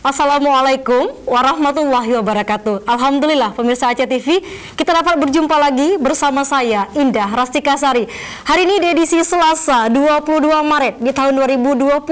Assalamualaikum warahmatullahi wabarakatuh. Alhamdulillah pemirsa Aceh TV, kita dapat berjumpa lagi bersama saya Indah Rastika Sari. Hari ini di edisi Selasa 22 Maret di tahun 2022.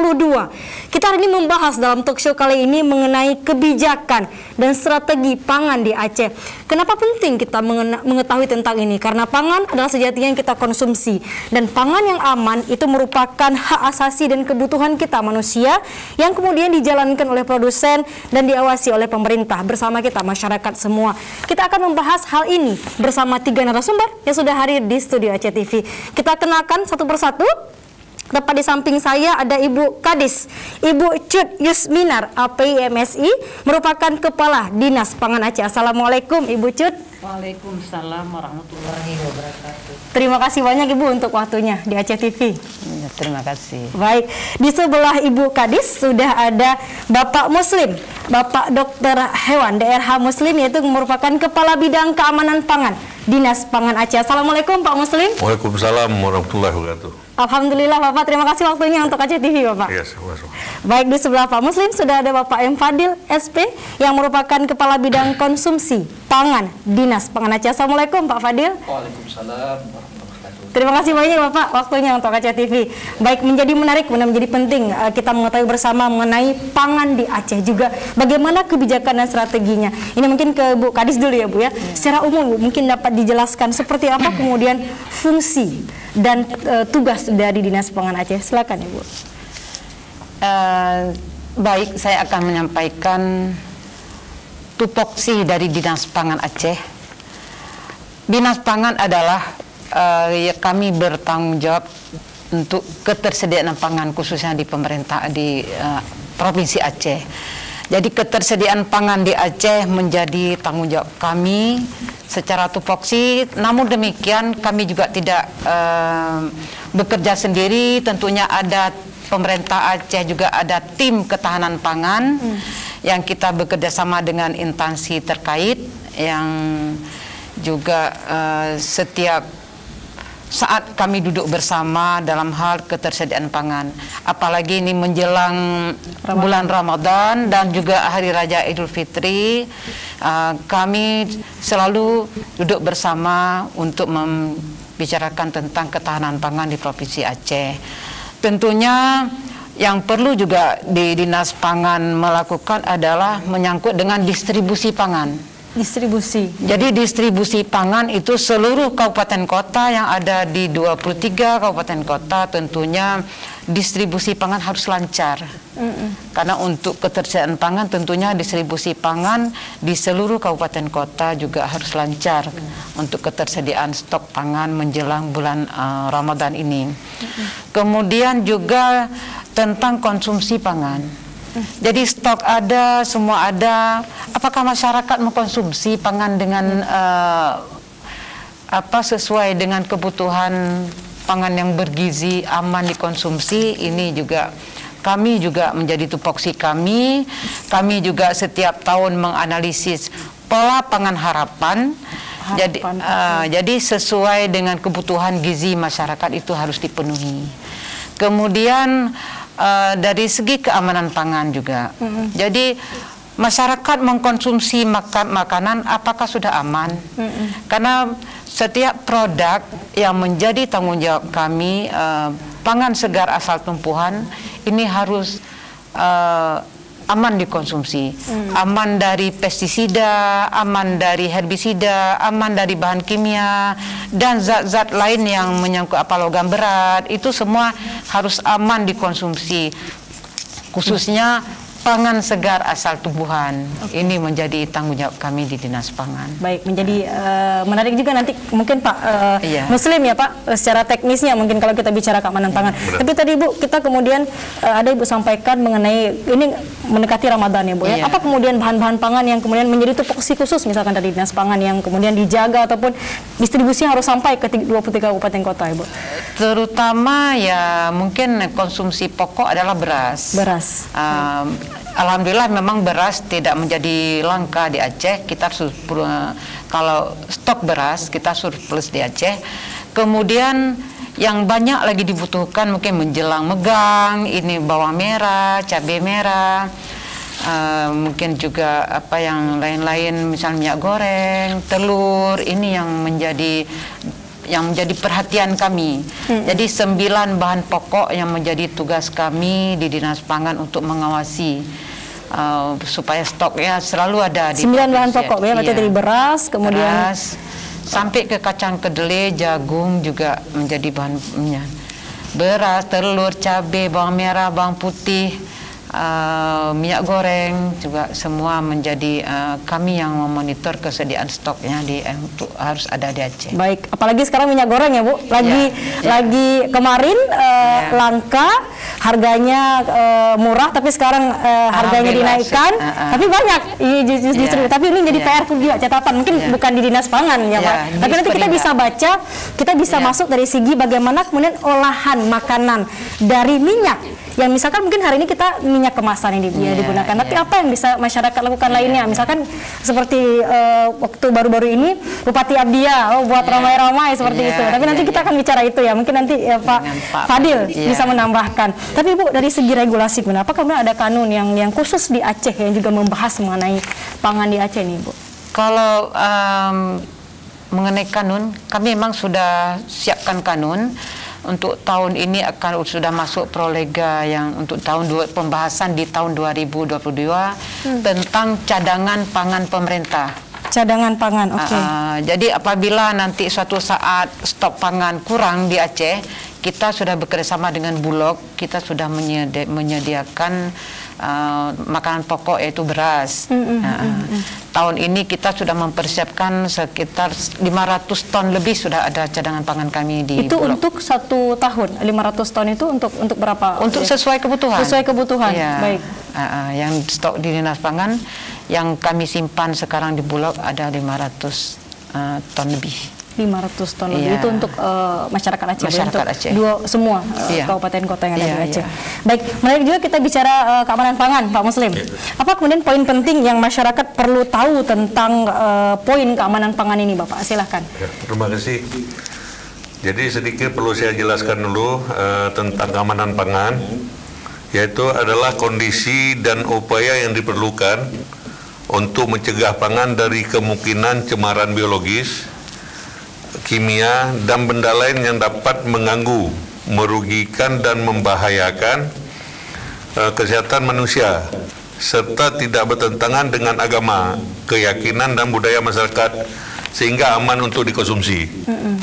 Kita hari ini membahas dalam talkshow kali ini mengenai kebijakan dan strategi pangan di Aceh. Kenapa penting kita mengetahui tentang ini? Karena pangan adalah sejatinya yang kita konsumsi, dan pangan yang aman itu merupakan hak asasi dan kebutuhan kita manusia yang kemudian dijalankan oleh produsen dan diawasi oleh pemerintah bersama kita masyarakat semua. Kita akan membahas hal ini bersama 3 narasumber yang sudah hadir di studio Aceh TV. Kita kenalkan satu persatu. Tepat di samping saya ada Ibu Kadis, Ibu Cut Yusminar, API MSI, merupakan Kepala Dinas Pangan Aceh. Assalamualaikum Ibu Cut. Waalaikumsalam warahmatullahi wabarakatuh. Terima kasih banyak Ibu untuk waktunya di Aceh TV. Ya, terima kasih. Baik, di sebelah Ibu Kadis sudah ada Bapak Muslim, Bapak Dokter Hewan DRH Muslim, yaitu merupakan Kepala Bidang Keamanan Pangan Dinas Pangan Aceh. Assalamualaikum Pak Muslim. Waalaikumsalam warahmatullahi wabarakatuh. Alhamdulillah Bapak, terima kasih waktunya untuk Aceh TV Bapak. Iya, sama-sama. Baik, di sebelah Pak Muslim sudah ada Bapak M. Fadil SP yang merupakan Kepala Bidang Konsumsi Pangan Dinas Pangan Aceh. Assalamualaikum Pak Fadil. Waalaikumsalam warahmatullahi wabarakatuh. Terima kasih banyak Bapak waktunya untuk Aceh TV. Baik, menjadi menarik, menjadi penting kita mengetahui bersama mengenai pangan di Aceh, juga bagaimana kebijakan dan strateginya. Ini mungkin ke Bu Kadis dulu ya Bu ya. Secara umum Bu, mungkin dapat dijelaskan seperti apa kemudian fungsi dan tugas dari Dinas Pangan Aceh. Silakan Ibu. Baik, saya akan menyampaikan tupoksi dari Dinas Pangan Aceh. Dinas Pangan adalah kami bertanggung jawab untuk ketersediaan pangan khususnya di pemerintah di Provinsi Aceh. Jadi ketersediaan pangan di Aceh menjadi tanggung jawab kami secara tupoksi. Namun demikian kami juga tidak bekerja sendiri. Tentunya ada pemerintah Aceh, juga ada tim ketahanan pangan yang kita bekerja sama dengan instansi terkait yang juga setiap saat kami duduk bersama dalam hal ketersediaan pangan, apalagi ini menjelang bulan Ramadan dan juga Hari Raya Idul Fitri, kami selalu duduk bersama untuk membicarakan tentang ketahanan pangan di Provinsi Aceh. Tentunya yang perlu juga di Dinas Pangan melakukan adalah menyangkut dengan distribusi pangan. Distribusi. Jadi distribusi pangan itu seluruh kabupaten kota yang ada di 23 kabupaten kota, tentunya distribusi pangan harus lancar. Karena untuk ketersediaan pangan tentunya distribusi pangan di seluruh kabupaten kota juga harus lancar untuk ketersediaan stok pangan menjelang bulan Ramadan ini. Kemudian juga tentang konsumsi pangan. Jadi stok ada, semua ada. Apakah masyarakat mengkonsumsi pangan dengan sesuai dengan kebutuhan pangan yang bergizi, aman dikonsumsi? Ini juga kami juga menjadi tupoksi kami. Kami juga setiap tahun menganalisis pola pangan harapan. Jadi sesuai dengan kebutuhan gizi masyarakat itu harus dipenuhi. Kemudian dari segi keamanan pangan juga. Jadi masyarakat mengkonsumsi makanan apakah sudah aman? Karena setiap produk yang menjadi tanggung jawab kami, pangan segar asal tumpuhan ini harus aman dikonsumsi, aman dari pestisida, aman dari herbisida, aman dari bahan kimia dan zat-zat lain yang menyangkut logam berat, itu semua harus aman dikonsumsi, khususnya pangan segar asal tumbuhan. Ini menjadi tanggung jawab kami di Dinas Pangan. Baik, menjadi menarik juga nanti mungkin Pak Muslim ya Pak, secara teknisnya mungkin kalau kita bicara keamanan pangan. Tapi tadi Bu, kita kemudian ada Ibu sampaikan mengenai ini mendekati Ramadan ya Bu ya. Apa kemudian bahan-bahan pangan yang kemudian menjadi tupoksi khusus misalkan dari Dinas Pangan yang kemudian dijaga ataupun distribusinya harus sampai ke 23 kabupaten kota ya Bu? Terutama ya mungkin konsumsi pokok adalah beras. Alhamdulillah memang beras tidak menjadi langka di Aceh. Kita kalau stok beras kita surplus di Aceh. Kemudian yang banyak lagi dibutuhkan mungkin menjelang megang, ini bawang merah, cabai merah. mungkin juga apa yang lain-lain, misal minyak goreng, telur, ini yang menjadi perhatian kami. Jadi 9 bahan pokok yang menjadi tugas kami di Dinas Pangan untuk mengawasi supaya stoknya selalu ada di 9 bahan pokok ya, berarti dari beras, kemudian beras, sampai ke kacang kedelai, jagung juga menjadi bahannya. Beras, telur, cabai, bawang merah, bawang putih, minyak goreng juga semua menjadi kami yang memonitor kesediaan stoknya untuk harus ada di Aceh. Baik, apalagi sekarang minyak goreng ya Bu, lagi kemarin langka, harganya murah, tapi sekarang harganya dinaikkan, tapi banyak justru. Tapi ini jadi PR pun juga, catatan mungkin bukan di Dinas Pangan ya Pak, tapi nanti kita bisa baca, kita bisa masuk dari segi bagaimana kemudian olahan makanan dari minyak. Yang misalkan mungkin hari ini kita minyak kemasan yang digunakan, tapi apa yang bisa masyarakat lakukan lainnya? Misalkan seperti waktu baru-baru ini Bupati Abdiya, buat ramai-ramai seperti itu. Tapi nanti kita akan bicara itu ya. Mungkin nanti Pak Fadil bisa menambahkan. Tapi Bu, dari segi regulasi, apakah kemudian ada kanun yang khusus di Aceh yang juga membahas mengenai pangan di Aceh ini, Bu? Kalau mengenai kanun, kami memang sudah siapkan kanun. Untuk tahun ini sudah masuk prolega yang untuk pembahasan di tahun 2022 tentang cadangan pangan pemerintah. Cadangan pangan, oke. Jadi apabila nanti suatu saat stok pangan kurang di Aceh, kita sudah bekerjasama dengan Bulog, kita sudah menyediakan makanan pokok yaitu beras. Tahun ini kita sudah mempersiapkan sekitar 500 ton lebih sudah ada cadangan pangan kami di itu Bulog. Untuk 1 tahun 500 ton itu untuk berapa? Untuk sesuai kebutuhan. Sesuai kebutuhan. Ya. Baik. Yang stok di Dinas Pangan yang kami simpan sekarang di Bulog ada 500 ton lebih. 500 ton lebih itu untuk masyarakat Aceh, masyarakat Aceh. Semua kabupaten kota yang ada di Aceh. Iya. Baik, menarik juga kita bicara keamanan pangan, Pak Muslim. Apa kemudian poin penting yang masyarakat perlu tahu tentang poin keamanan pangan ini, Bapak? Silahkan. Ya, terima kasih. Jadi sedikit perlu saya jelaskan dulu tentang keamanan pangan, yaitu adalah kondisi dan upaya yang diperlukan untuk mencegah pangan dari kemungkinan cemaran biologis, kimia, dan benda lain yang dapat mengganggu, merugikan, dan membahayakan kesehatan manusia, serta tidak bertentangan dengan agama, keyakinan, dan budaya masyarakat, sehingga aman untuk dikonsumsi.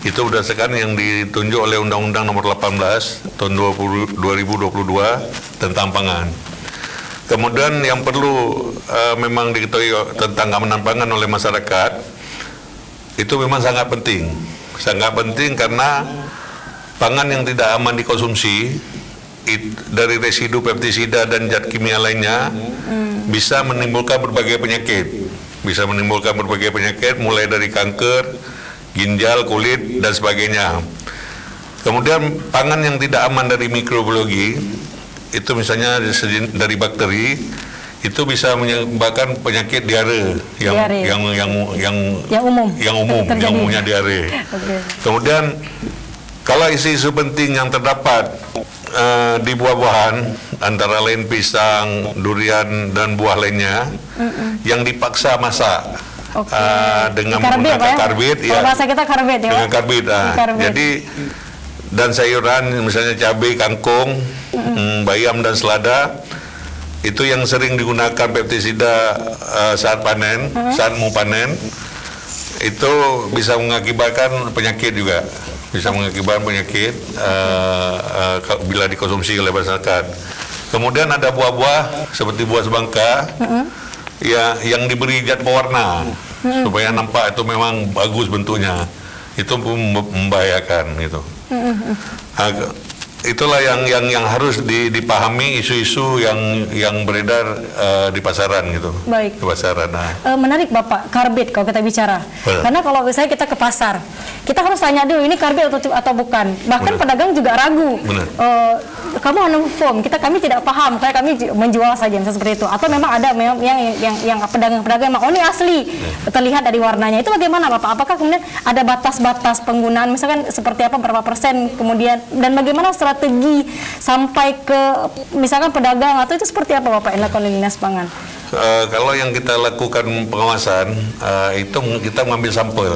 Itu berdasarkan yang ditunjuk oleh Undang-Undang Nomor 18 Tahun 2022 tentang pangan. Kemudian yang perlu memang diketahui tentang keamanan pangan oleh masyarakat, itu memang sangat penting karena pangan yang tidak aman dikonsumsi dari residu pestisida dan zat kimia lainnya bisa menimbulkan berbagai penyakit, mulai dari kanker, ginjal, kulit, dan sebagainya. Kemudian pangan yang tidak aman dari mikrobiologi, itu misalnya dari bakteri, itu bisa menyebabkan penyakit diare yang umum, yang umumnya diare. Kemudian kalau isu-isu penting yang terdapat di buah-buahan, antara lain pisang, durian, dan buah lainnya yang dipaksa masak dengan menggunakan karbit, bahasa kita karbit ya. Dengan karbit. Jadi dan sayuran misalnya cabai, kangkung, bayam, dan selada, itu yang sering digunakan pestisida saat panen, saat mau panen, itu bisa mengakibatkan penyakit juga, bila dikonsumsi oleh masyarakat. Kemudian ada buah-buah seperti buah semangka yang diberi zat pewarna supaya nampak itu memang bagus bentuknya, itu pun membahayakan gitu. Itulah yang harus dipahami, isu-isu yang beredar di pasaran gitu. Baik. Di pasaran. Menarik Bapak, karbit kalau kita bicara. Karena kalau misalnya kita ke pasar, kita harus tanya dulu ini karbit atau bukan. Bahkan pedagang juga ragu. Kamu anu foam, kami tidak paham, kayak kami menjual saja seperti itu. Atau memang ada yang pedagang-pedagang memang ini asli, terlihat dari warnanya. Itu bagaimana Bapak? Apakah kemudian ada batas-batas penggunaan, misalkan seperti apa, berapa persen kemudian, dan bagaimana strategi sampai ke misalkan pedagang, atau itu seperti apa Bapak yang dilakukan oleh Dinas Pangan? kalau yang kita lakukan pengawasan itu kita mengambil sampel,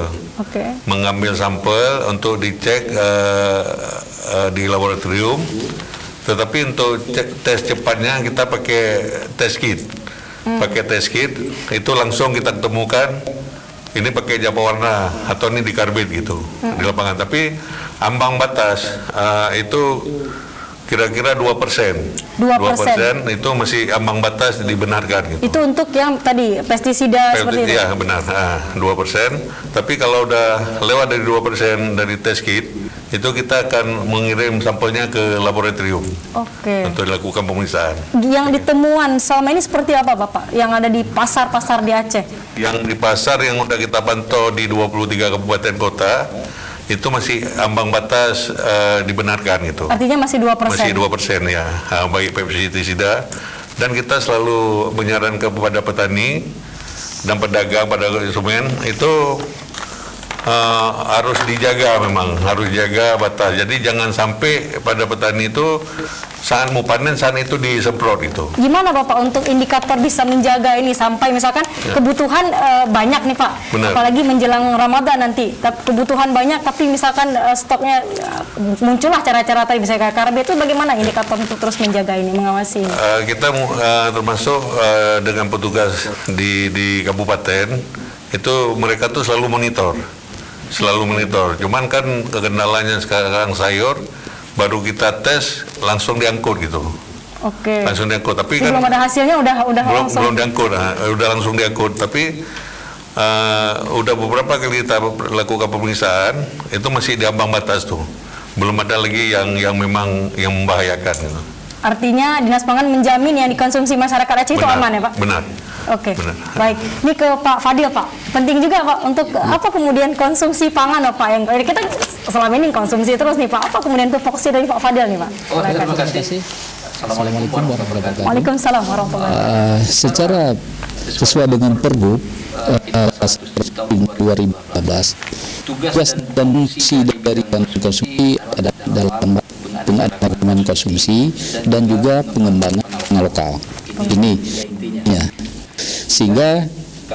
mengambil sampel untuk dicek di laboratorium. Tetapi untuk tes cepatnya kita pakai test kit, pakai test kit itu langsung kita temukan ini pakai japa warna atau ini dikarbit gitu di lapangan. Tapi ambang batas itu kira-kira 2%. 2% itu masih ambang batas dibenarkan gitu. Itu untuk yang tadi pestisida seperti itu? Iya benar, 2%. Tapi kalau udah lewat dari 2% dari test kit, itu kita akan mengirim sampelnya ke laboratorium untuk dilakukan pemeriksaan. Yang ditemuan selama ini seperti apa Bapak? Yang ada di pasar-pasar di Aceh? Yang di pasar yang udah kita pantau di 23 kabupaten kota, itu masih ambang batas dibenarkan gitu. Artinya masih 2%? Masih 2% ya, bagi pestisida. Dan kita selalu menyarankan kepada petani dan pedagang pada konsumen itu harus dijaga, memang harus jaga batas. Jadi jangan sampai pada petani itu saat mau panen saat itu disemprot itu. Gimana Bapak untuk indikator bisa menjaga ini sampai misalkan kebutuhan banyak nih Pak, benar. Apalagi menjelang Ramadan nanti kebutuhan banyak tapi misalkan stoknya muncullah cara-cara tadi bisa kayak karbit, itu bagaimana indikator untuk terus menjaga ini, mengawasi ini? Kita termasuk dengan petugas di kabupaten itu mereka tuh selalu monitor. Cuman kan kendalanya sekarang sayur baru kita tes langsung diangkut gitu. Langsung diangkut. Tapi kan belum ada hasilnya udah langsung. Belum diangkut, udah langsung diangkut. Tapi udah beberapa kali kita lakukan pemeriksaan itu masih di ambang batas tuh. Belum ada lagi yang memang yang membahayakan gitu. Artinya Dinas Pangan menjamin yang dikonsumsi masyarakat Aceh itu aman ya Pak? Benar. Baik. Ini ke Pak Fadil Pak. Penting juga Pak untuk apa kemudian konsumsi pangan Pak yang kita selama ini konsumsi terus nih Pak. Apa kemudian tupoksi dari Pak Fadil nih Pak? Terima kasih. Assalamualaikum warahmatullahi wabarakatuh. Waalaikumsalam warahmatullahi wabarakatuh. Secara sesuai dengan Pergub 2014, tugas dan fungsi dari konsumsi adalah dalam pengadaan konsumsi dan juga pengembangan lokal. Ini ya. Sehingga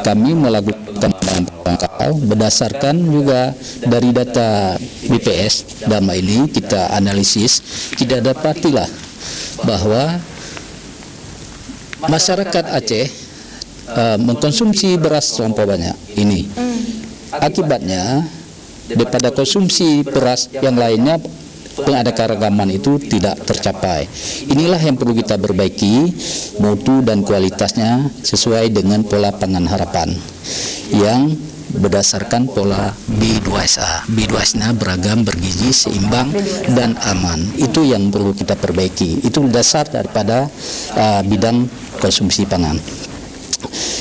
kami melakukan pengembangan berdasarkan juga dari data BPS. Dalam ini kita analisis, kita dapatilah bahwa masyarakat Aceh mengkonsumsi beras terlampau banyak ini. Akibatnya daripada konsumsi beras yang lainnya penganeka-ragaman itu tidak tercapai. Inilah yang perlu kita perbaiki, mutu dan kualitasnya sesuai dengan pola pangan harapan yang berdasarkan pola B2SA. B2SA beragam, bergizi, seimbang, dan aman. Itu yang perlu kita perbaiki. Itu dasar daripada bidang konsumsi pangan.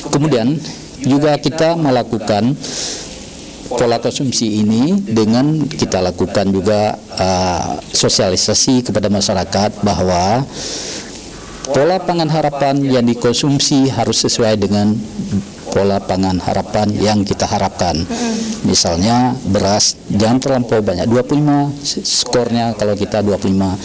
Kemudian juga kita melakukan pola konsumsi ini dengan kita lakukan juga sosialisasi kepada masyarakat bahwa pola pangan harapan yang dikonsumsi harus sesuai dengan pola pangan harapan yang kita harapkan. Misalnya beras jangan terlampau banyak, 25 skornya kalau kita 25,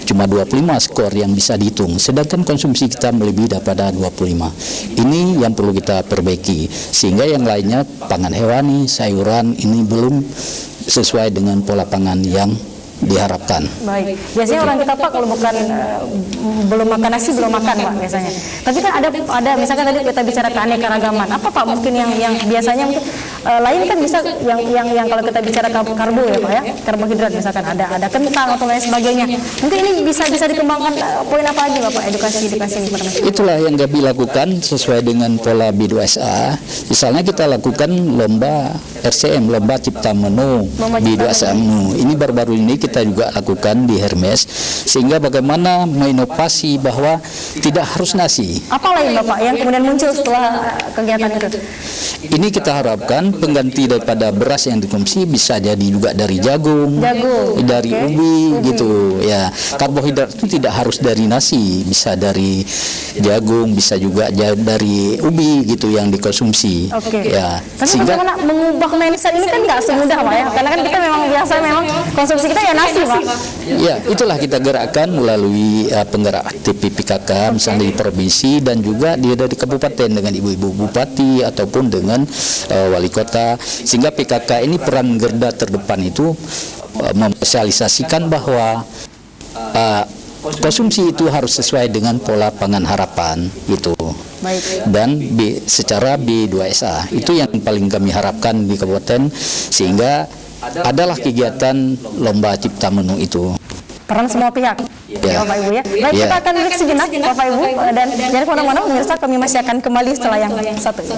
cuma 25 skor yang bisa dihitung, sedangkan konsumsi kita melebihi daripada 25. Ini yang perlu kita perbaiki, sehingga yang lainnya pangan hewani, sayuran ini belum sesuai dengan pola pangan yang diharapkan. Baik. Biasanya orang kita Pak kalau bukan belum makan nasi belum makan Pak biasanya. Tapi kan ada misalkan tadi kita bicara keanekaragaman. Apa Pak mungkin yang biasanya mungkin lain kan bisa yang kalau kita bicara karbo ya Pak ya, karbohidrat misalkan ada kentang atau lain sebagainya. Mungkin ini bisa dikembangkan poin apa lagi Bapak edukasi kepada masyarakat. Itulah yang kami lakukan sesuai dengan pola B2SA. Misalnya kita lakukan lomba RCM, lomba cipta menu B2SA menu. Ini baru-baru ini kita juga lakukan di Hermes, sehingga bagaimana menginovasi bahwa tidak harus nasi. Apa lain Bapak yang kemudian muncul setelah kegiatan itu? Ini kita harapkan pengganti daripada beras yang dikonsumsi bisa jadi juga dari jagung, dari ubi gitu ya. Karbohidrat itu tidak harus dari nasi, bisa dari jagung, bisa juga dari ubi gitu yang dikonsumsi. Ya. Tapi bagaimana mengubah mindset ini kan nggak semudah Pak ya, karena kan kita memang biasa memang konsumsi kita ya vaksinasi, Pak. Ya, itulah kita gerakkan melalui penggerak TPPKK misalnya di provinsi dan juga dari kabupaten dengan ibu-ibu bupati ataupun dengan wali kota, sehingga PKK ini peran garda terdepan itu memsosialisasikan bahwa konsumsi itu harus sesuai dengan pola pangan harapan gitu. Dan secara B2SA itu yang paling kami harapkan di kabupaten, sehingga adalah kegiatan lomba cipta menu itu. Peran semua pihak, Ya. Bapak Ibu ya. Baik, Ya. kita akan break sejenak, Bapak Ibu, dan jangan kemana-mana pemirsa, kami masih akan kembali setelah yang satu ini.